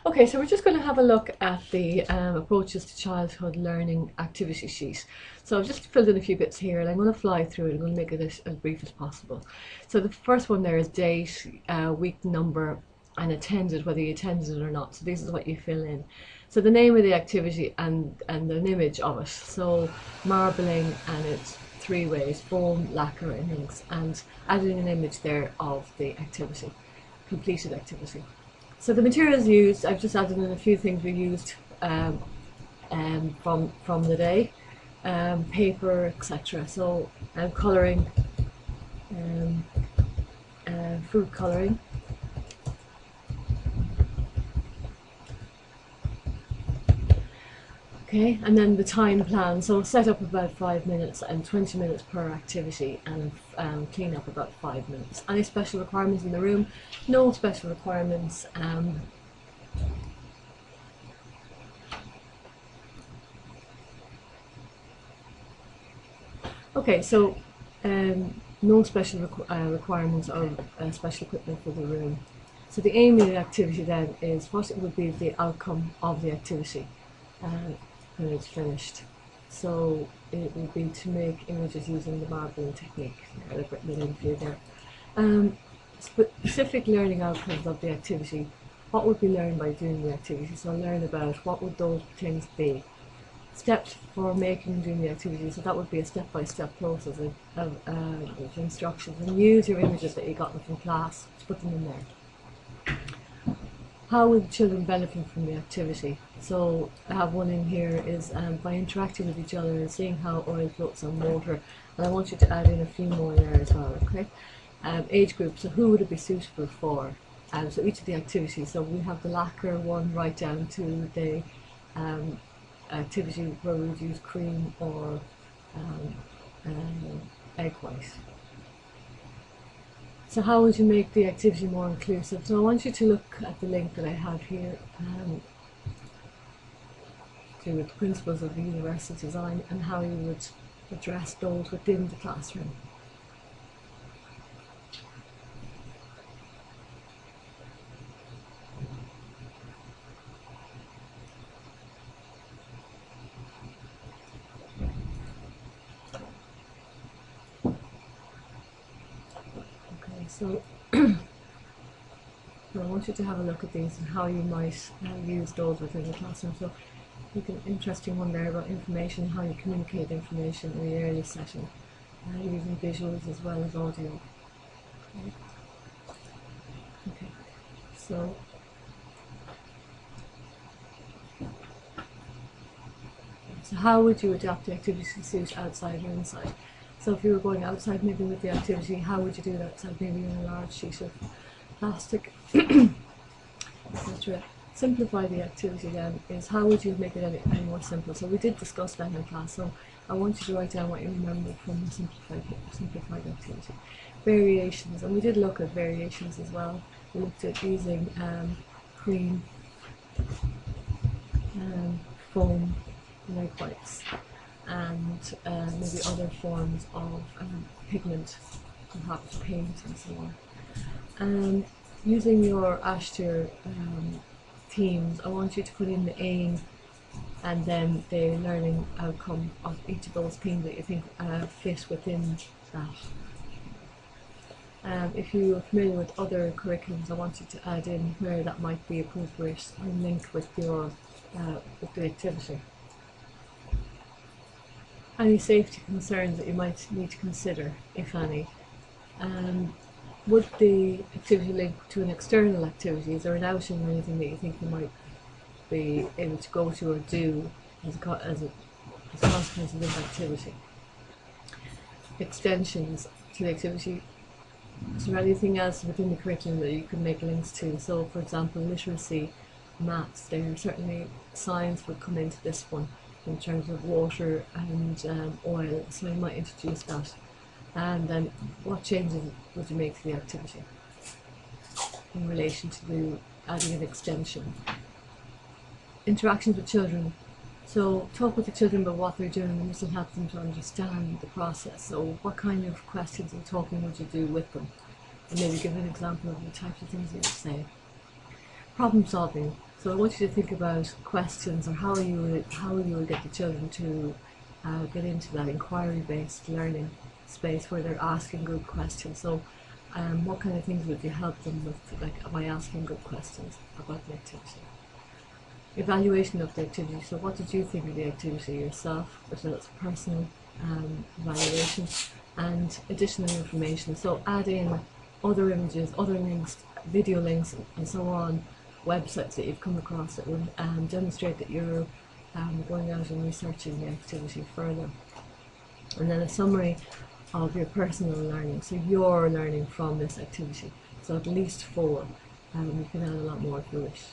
Okay, so we're just going to have a look at the approaches to childhood learning activity sheet. So I've just filled in a few bits here and I'm going to fly through it. I'm going to make it as brief as possible. So the first one there is date, week number and attended, whether you attended it or not. So this is what you fill in. So the name of the activity and an image of it. So marbling, and it's three ways: foam, lacquer and inks, and adding an image there of the activity, completed activity. So the materials used, I've just added in a few things we used from the day, paper, etc. So colouring, food colouring. Okay, and then the time plan. So set up about 5 minutes and 20 minutes per activity, and clean up about 5 minutes. Any special requirements in the room? No special requirements. Okay, so no special requirements or special equipment for the room. So the aim of the activity then is what it would be the outcome of the activity when it's finished. So it would be to make images using the marbling technique. I've written it in for you there. Specific learning outcomes of the activity. What would be learned by doing the activity? So learn about what would those things be. Steps for making and doing the activity, so that would be a step-by-step process of instructions, and use your images that you got from class to put them in there. How will the children benefit from the activity? So I have one in here is by interacting with each other and seeing how oil floats on water, and I want you to add in a few more there as well. Okay, age group, so who would it be suitable for? So each of the activities, so we have the lacquer one right down to the activity where we would use cream or egg white. So how would you make the activity more inclusive? So I want you to look at the link that I have here to the principles of universal design and how you would address those within the classroom. So I want you to have a look at these and how you might use those within the classroom. So an interesting one there about information, how you communicate information in the early session, using visuals as well as audio. Okay. So how would you adapt the activity to suit outside or inside? So if you were going outside maybe with the activity, how would you do that? So maybe on a large sheet of plastic, etc. Simplify the activity then is how would you make it any more simple? So we did discuss that in class, so I want you to write down what you remember from the simplified activity. Variations, and we did look at variations as well. We looked at using cream, foam, and egg whites, and maybe other forms of pigment, perhaps paint and so on. Using your Ashter themes, I want you to put in the aim and then the learning outcome of each of those themes that you think fit within that. If you are familiar with other curriculums, I want you to add in where that might be appropriate and link with your with the activity. Any safety concerns that you might need to consider, if any. Would the activity link to an external activity? Is there an outing or anything that you think you might be able to go to or do as a consequence of this activity? Extensions to the activity. Is there anything else within the curriculum that you could make links to? So for example, literacy, maths, there certainly science would come into this one in terms of water and oil, so you might introduce that. And then what changes would you make to the activity in relation to adding an extension? Interactions with children. So talk with the children about what they're doing, and this will help them to understand the process. So what kind of questions and talking would you do with them? And maybe give an example of the types of things you would say. Problem solving. So I want you to think about questions, or how you would get the children to get into that inquiry-based learning space where they're asking good questions. So what kind of things would you help them with, like, by asking good questions about the activity? Evaluation of the activity. So what did you think of the activity yourself? So that's personal evaluation, and additional information. So add in other images, other links, video links, and so on, websites that you've come across that will demonstrate that you're going out and researching the activity further. And then a summary of your personal learning, so you're learning from this activity. So at least 4. You can add a lot more if you wish.